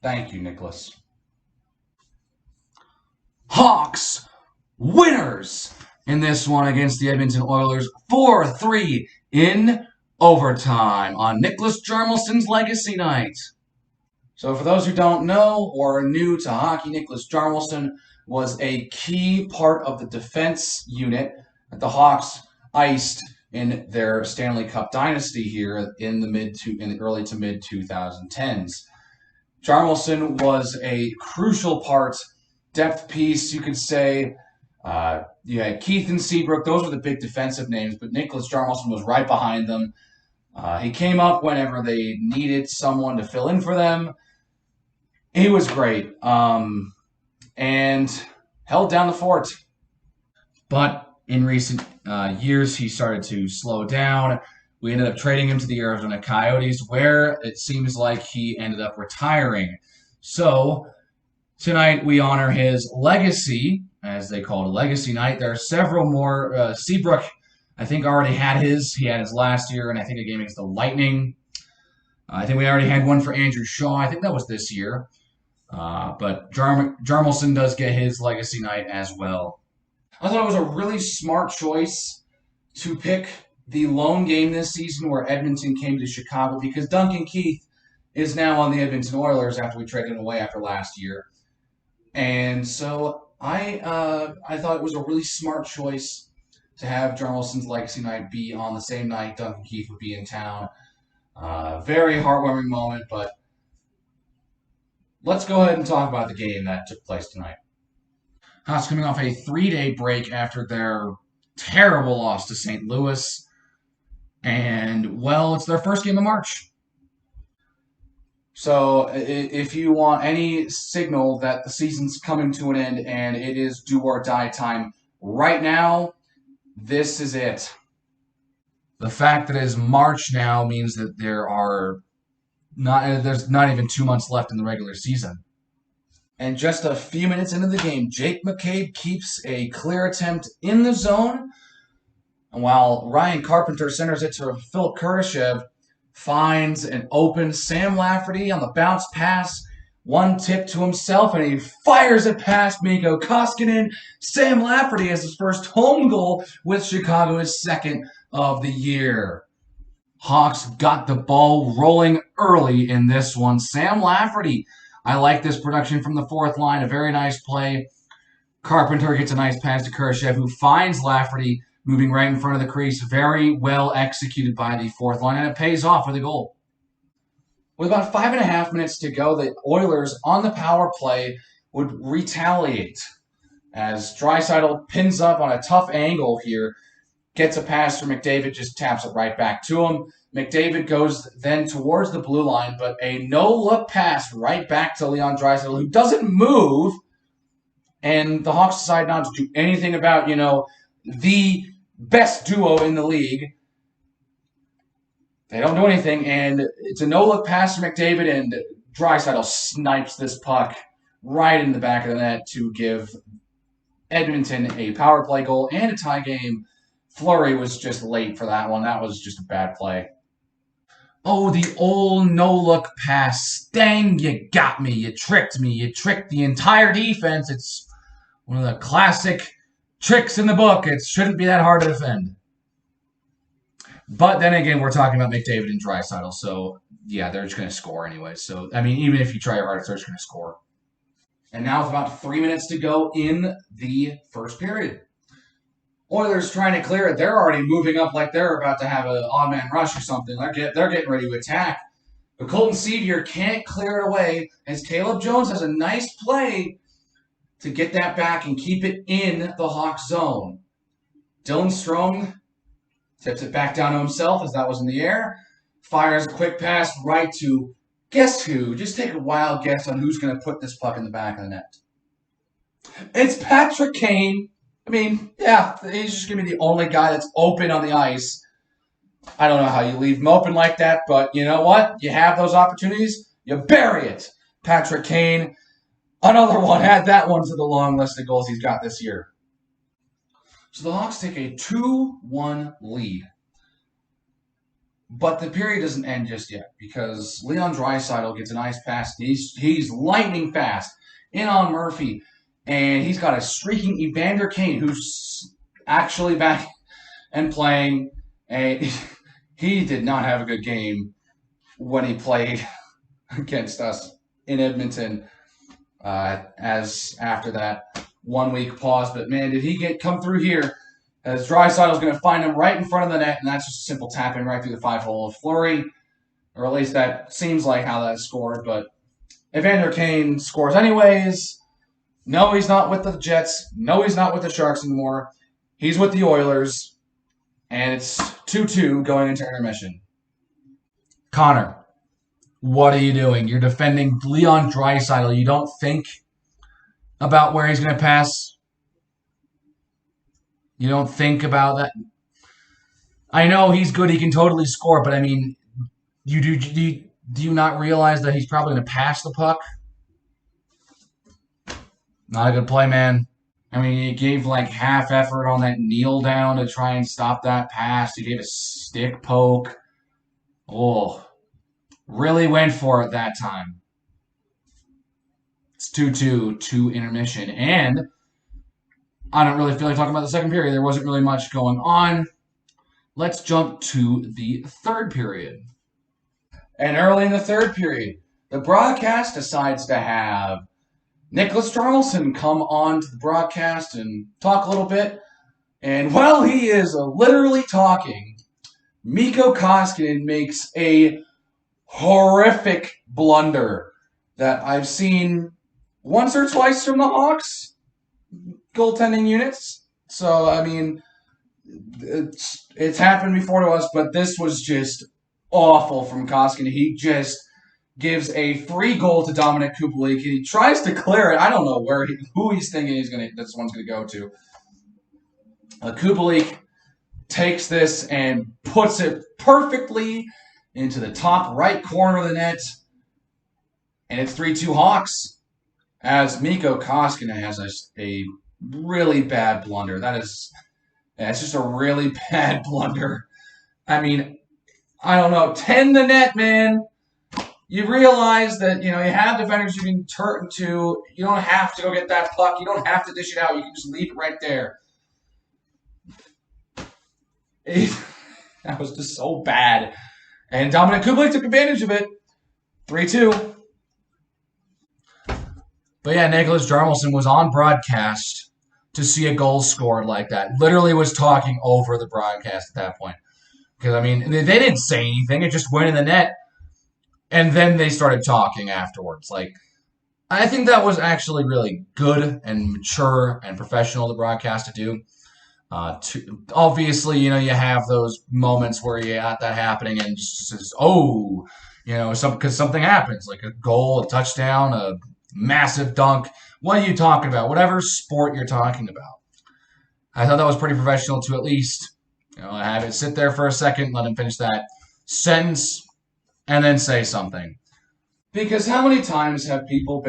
Thank you, Niklas. Hawks winners in this one against the Edmonton Oilers 4-3 in overtime on Niklas Hjalmarsson's legacy night. So for those who don't know or are new to hockey, Niklas Hjalmarsson was a key part of the defense unit that the Hawks iced in their Stanley Cup dynasty here in the early to mid 2010s. Hjalmarsson was a crucial part, depth piece, you could say. You had Keith and Seabrook; those were the big defensive names, but Niklas Hjalmarsson was right behind them. He came up whenever they needed someone to fill in for them. He was great and held down the fort. But in recent years, he started to slow down. We ended up trading him to the Arizona Coyotes, where it seems like he ended up retiring. So tonight we honor his legacy, as they call it a legacy night. There are several more. Seabrook, I think, already had his. He had his last year, and I think a game against the Lightning. I think we already had one for Andrew Shaw. I think that was this year. But Hjalmarsson does get his legacy night as well. I thought it was a really smart choice to pick the lone game this season where Edmonton came to Chicago, because Duncan Keith is now on the Edmonton Oilers after we traded him away after last year. And so I thought it was a really smart choice to have Hjalmarsson's legacy night be on the same night Duncan Keith would be in town. Very heartwarming moment, but let's go ahead and talk about the game that took place tonight. Hawks coming off a 3-day break after their terrible loss to St. Louis. And, well, it's their first game of March. So if you want any signal that the season's coming to an end and it is do or die time right now, this is it. The fact that it is March now means that there's not even 2 months left in the regular season. And just a few minutes into the game, Jake McCabe keeps a clear attempt in the zone. And while Ryan Carpenter centers it to Philip Kurashev, finds an open Sam Lafferty on the bounce pass. One tip to himself, and he fires it past Mikko Koskinen. Sam Lafferty has his first home goal with Chicago, his second of the year. Hawks got the ball rolling early in this one. Sam Lafferty, I like this production from the fourth line. A very nice play. Carpenter gets a nice pass to Kurashev, who finds Lafferty moving right in front of the crease. Very well executed by the fourth line, and it pays off with a goal. With about 5.5 minutes to go, the Oilers on the power play would retaliate as Draisaitl pins up on a tough angle here, gets a pass for McDavid, just taps it right back to him. McDavid goes then towards the blue line, but a no-look pass right back to Leon Draisaitl, who doesn't move, and the Hawks decide not to do anything about, the best duo in the league. They don't do anything, and it's a no-look pass to McDavid, and Draisaitl snipes this puck right in the back of the net to give Edmonton a power play goal and a tie game. Fleury was just late for that one. That was just a bad play. Oh, the old no-look pass. Stang, you got me. You tricked me. You tricked the entire defense. It's one of the classic tricks in the book. It shouldn't be that hard to defend. But then again, we're talking about McDavid and Draisaitl, so yeah, they're just going to score anyway. So, I mean, even if you try your hardest, they're just going to score. And now with about 3 minutes to go in the first period. Oilers trying to clear it. They're already moving up like they're about to have an odd-man rush or something. They're getting ready to attack. But Colton Sevier can't clear it away as Caleb Jones has a nice play to get that back and keep it in the Hawks zone. Dylan Strome tips it back down to himself as that was in the air. Fires a quick pass right to guess who? Just take a wild guess on who's going to put this puck in the back of the net. It's Patrick Kane. I mean, yeah, he's just going to be the only guy that's open on the ice. I don't know how you leave him open like that, but you know what? You have those opportunities, you bury it. Patrick Kane, another one, add that one to the long list of goals he's got this year. So the Hawks take a 2-1 lead. But the period doesn't end just yet because Leon Draisaitl gets a nice pass. He's lightning fast in on Murphy, and he's got a streaking Evander Kane who's actually back and playing. And he did not have a good game when he played against us in Edmonton. As after that 1 week pause, but man, did he come through here? As Draisaitl's going to find him right in front of the net, and that's just a simple tap in right through the 5-hole of Fleury, or at least that seems like how that's scored. But Evander Kane scores anyways. No, he's not with the Jets. No, he's not with the Sharks anymore. He's with the Oilers, and it's 2-2 going into intermission. Connor, what are you doing? You're defending Leon Draisaitl. You don't think about where he's going to pass? You don't think about that? I know he's good. He can totally score, but I mean, do you not realize that he's probably going to pass the puck? Not a good play, man. I mean, he gave like half effort on that kneel down to try and stop that pass. He gave a stick poke. Oh, really went for it that time. It's 2-2 to intermission, and I don't really feel like talking about the second period. There wasn't really much going on. Let's jump to the third period. And early in the third period, the broadcast decides to have Niklas Hjalmarsson come on to the broadcast and talk a little bit. And while he is literally talking, Mikko Koskinen makes a horrific blunder that I've seen once or twice from the Hawks goaltending units. So, I mean, it's happened before to us, but this was just awful from Koskinen. He just gives a free goal to Dominic Kubalik, and he tries to clear it. I don't know who he's thinking this one's going to go to. Kubalik takes this and puts it perfectly into the top right corner of the net, and it's 3-2 Hawks as Mikko Koskinen has a really bad blunder. It's just a really bad blunder. I mean, I don't know. Tend the net, man. You realize that, you have defenders you can turn to. You don't have to go get that puck. You don't have to dish it out. You can just leave it right there. That was just so bad. And Dominic Kubalik took advantage of it. 3-2. But yeah, Niklas Hjalmarsson was on broadcast to see a goal scored like that. Literally was talking over the broadcast at that point. Because, I mean, they didn't say anything. It just went in the net. And then they started talking afterwards. Like, I think that was actually really good and mature and professional, the broadcast, to do. Obviously, you have those moments where you got that happening and just says, because something happens, like a goal, a touchdown, a massive dunk. What are you talking about? Whatever sport you're talking about. I thought that was pretty professional to at least, have it sit there for a second, let him finish that sentence, and then say something. Because how many times have people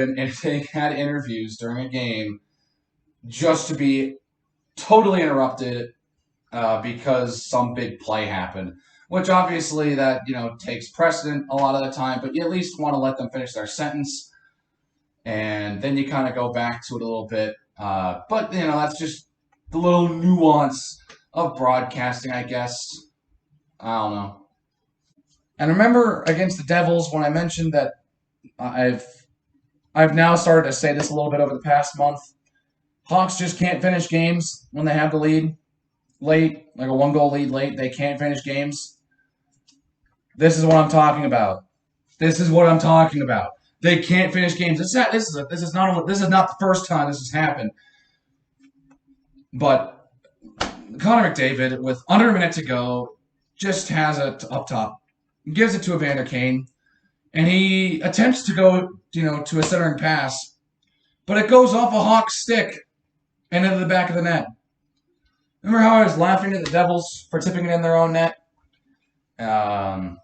had interviews during a game just to be totally interrupted because some big play happened, which obviously that, takes precedent a lot of the time, but you at least want to let them finish their sentence, and then you kind of go back to it a little bit. But, that's just the little nuance of broadcasting, I guess. I don't know. And remember against the Devils when I mentioned that I've now started to say this a little bit over the past month. Hawks just can't finish games when they have the lead late, like a 1-goal lead late. They can't finish games. This is what I'm talking about. They can't finish games. This is not the first time this has happened. But Connor McDavid, with under a minute to go, just has it up top. Gives it to Evander Kane, and he attempts to go, to a centering pass, but it goes off a Hawk's stick and into the back of the net. Remember how I was laughing at the Devils for tipping it in their own net? Man,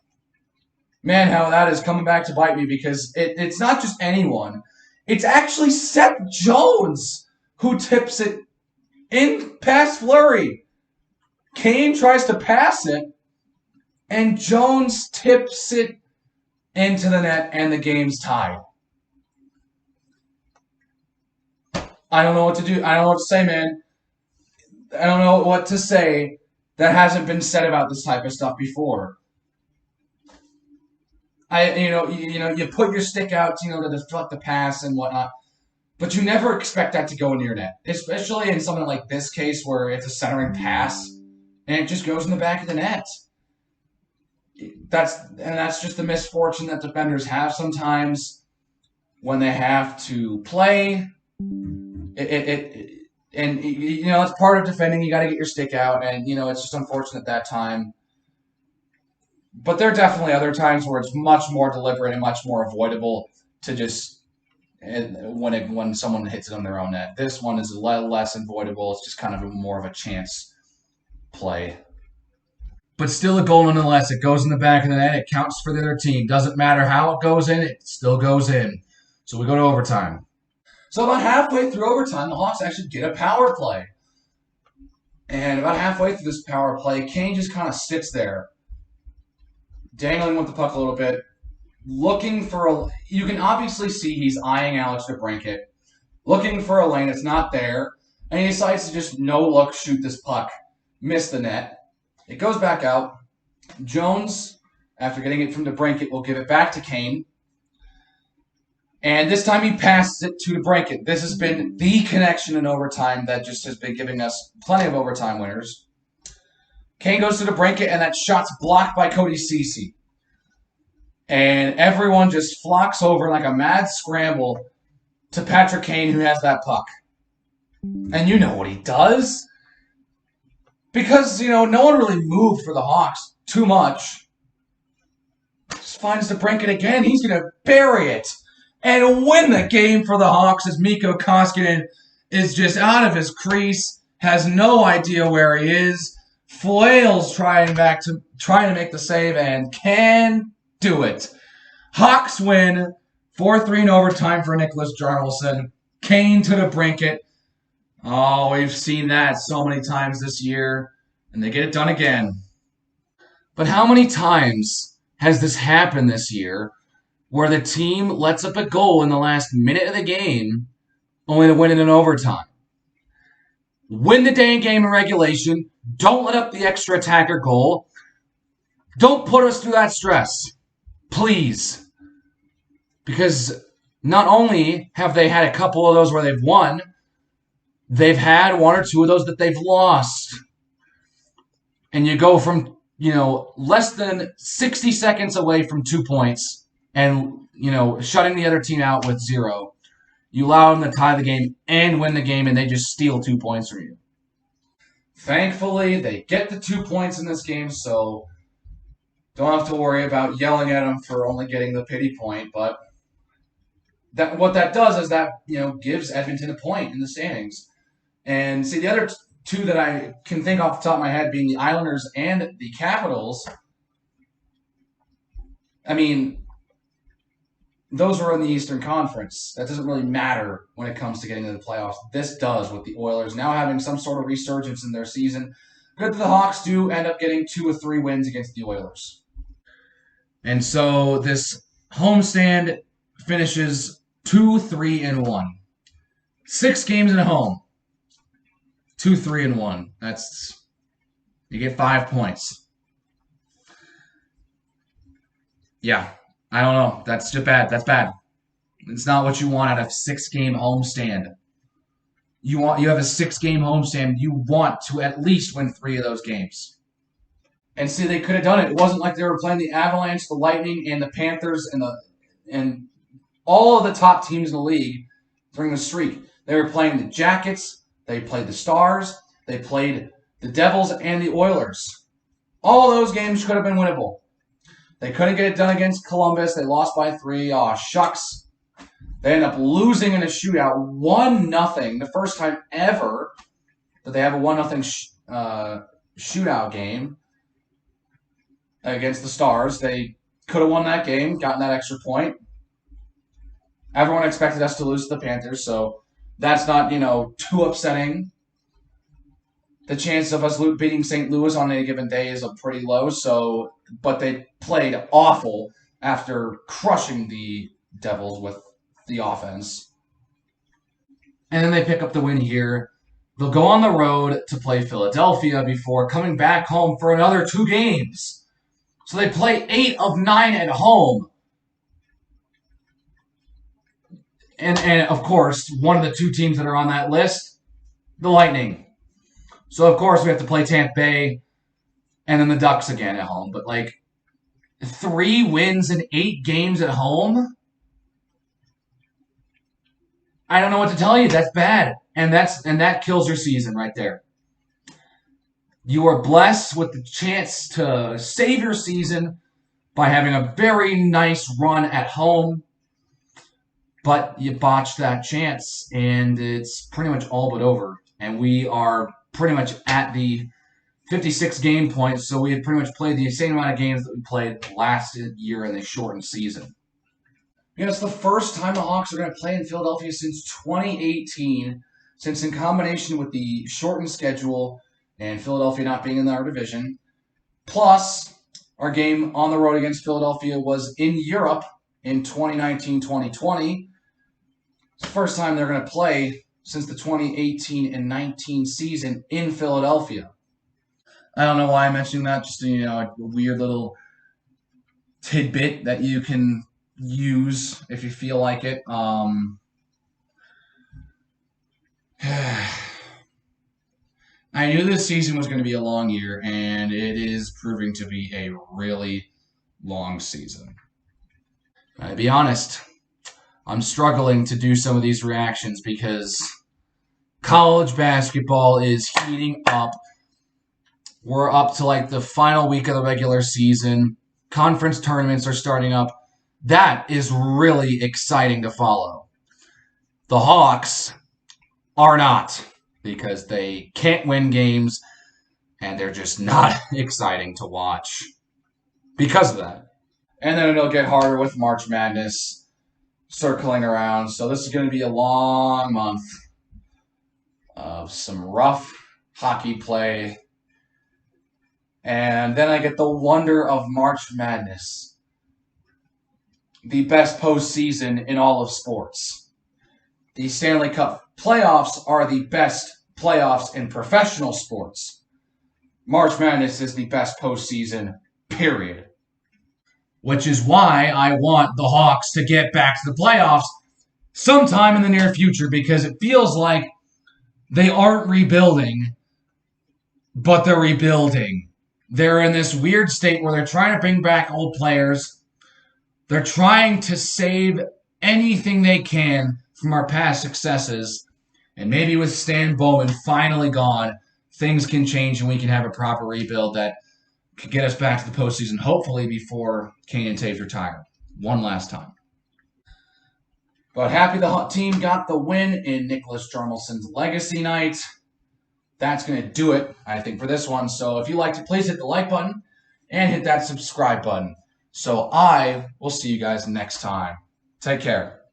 how that is coming back to bite me, because it's not just anyone. It's actually Seth Jones who tips it in past Fleury. Kane tries to pass it, And Jones tips it into the net, and the game's tied. I don't know what to do. I don't know what to say, man. I don't know what to say that hasn't been said about this type of stuff before. You put your stick out, to deflect the pass and whatnot, but you never expect that to go into your net, especially in something like this case where it's a centering pass and it just goes in the back of the net. That's just the misfortune that defenders have sometimes when they have to play. It's part of defending. You got to get your stick out, and it's just unfortunate that time. But there are definitely other times where it's much more deliberate and much more avoidable to just when someone hits it on their own net. This one is less avoidable. It's just kind of more of a chance play. But still a goal nonetheless. It goes in the back of the net. It counts for the other team. Doesn't matter how it goes in. It still goes in. So we go to overtime. So about halfway through overtime, the Hawks actually get a power play. And about halfway through this power play, Kane just kind of sits there, dangling with the puck a little bit, looking for a... You can obviously see he's eyeing Alex Debrincat, looking for a lane. It's not there. And he decides to just no-look shoot this puck, miss the net. It goes back out. Jones, after getting it from Debrincat, will give it back to Kane. And this time he passes it to Debrincat. This has been the connection in overtime that just has been giving us plenty of overtime winners. Kane goes to Debrincat, and that shot's blocked by Cody Ceci. And everyone just flocks over like a mad scramble to Patrick Kane, who has that puck. And you know what he does. Because, no one really moved for the Hawks too much. Just finds Debrincat again. He's going to bury it and win the game for the Hawks as Mikko Koskinen is just out of his crease, has no idea where he is, flails trying to make the save, and can do it. Hawks win 4-3 in overtime for Niklas Hjalmarsson. Kane to Debrincat. Oh, we've seen that so many times this year, and they get it done again. But how many times has this happened this year where the team lets up a goal in the last minute of the game only to win it in overtime? Win the dang game in regulation. Don't let up the extra attacker goal. Don't put us through that stress. Please. Because not only have they had a couple of those where they've won, they've had one or two of those that they've lost. And you go from, less than 60 seconds away from 2 points and, shutting the other team out with 0. You allow them to tie the game and win the game, and they just steal 2 points from you. Thankfully, they get the 2 points in this game, so don't have to worry about yelling at them for only getting the pity point. But what that does is that, gives Edmonton a point in the standings. And see, the other two that I can think off the top of my head being the Islanders and the Capitals, those are in the Eastern Conference. That doesn't really matter when it comes to getting to the playoffs. This does with the Oilers now having some sort of resurgence in their season. Good that the Hawks do end up getting 2 or 3 wins against the Oilers. And so this homestand finishes 2-3-1. 6 games at home. 2-3-1. You get 5 points. Yeah, I don't know. That's just bad. That's bad. It's not what you want out of 6-game homestand. You have a 6-game homestand. You want to at least win 3 of those games. And see, they could have done it. It wasn't like they were playing the Avalanche, the Lightning, and the Panthers, and all of the top teams in the league during the streak. They were playing the Jackets. They played the Stars. They played the Devils and the Oilers. All those games could have been winnable. They couldn't get it done against Columbus. They lost by 3. Aw, shucks. They end up losing in a shootout, 1-0. The first time ever that they have a 1-0 shootout game against the Stars. They could have won that game, gotten that extra point. Everyone expected us to lose to the Panthers, so that's not, too upsetting. The chance of us beating St. Louis on any given day is pretty low. So, but they played awful after crushing the Devils with the offense. And then they pick up the win here. They'll go on the road to play Philadelphia before coming back home for another 2 games. So they play 8 of 9 at home. And of course, one of the 2 teams that are on that list, the Lightning. So of course we have to play Tampa Bay and then the Ducks again at home. But like 3 wins in 8 games at home, I don't know what to tell you. That's bad. And that kills your season right there. You are blessed with the chance to save your season by having a very nice run at home, but you botched that chance, and it's pretty much all but over. And we are pretty much at the 56 game point, so we have pretty much played the same amount of games that we played last year in the shortened season. You know, it's the first time the Hawks are going to play in Philadelphia since 2018, since in combination with the shortened schedule and Philadelphia not being in our division, plus our game on the road against Philadelphia was in Europe in 2019-2020. It's the first time they're going to play since the 2018 and 19 season in Philadelphia. I don't know why I'm mentioning that, just a weird little tidbit that you can use if you feel like it. I knew this season was going to be a long year, and it is proving to be a really long season. To be honest, I'm struggling to do some of these reactions because college basketball is heating up. We're up to like the final week of the regular season. Conference tournaments are starting up. That is really exciting to follow. The Hawks are not, because they can't win games and they're just not exciting to watch because of that. And then it'll get harder with March Madness circling around. So this is going to be a long month of some rough hockey play. And then I get the wonder of March Madness, the best postseason in all of sports. The Stanley Cup playoffs are the best playoffs in professional sports. March Madness is the best postseason, period. Which is why I want the Hawks to get back to the playoffs sometime in the near future, because it feels like they aren't rebuilding, but they're rebuilding. They're in this weird state where they're trying to bring back old players. They're trying to save anything they can from our past successes. And maybe with Stan Bowman finally gone, things can change and we can have a proper rebuild that could get us back to the postseason, hopefully before Kane and Toews retire one last time. But happy the team got the win in Niklas Hjalmarsson's legacy night. That's going to do it, I think, for this one. So if you liked it, please hit the like button and hit that subscribe button. So I will see you guys next time. Take care.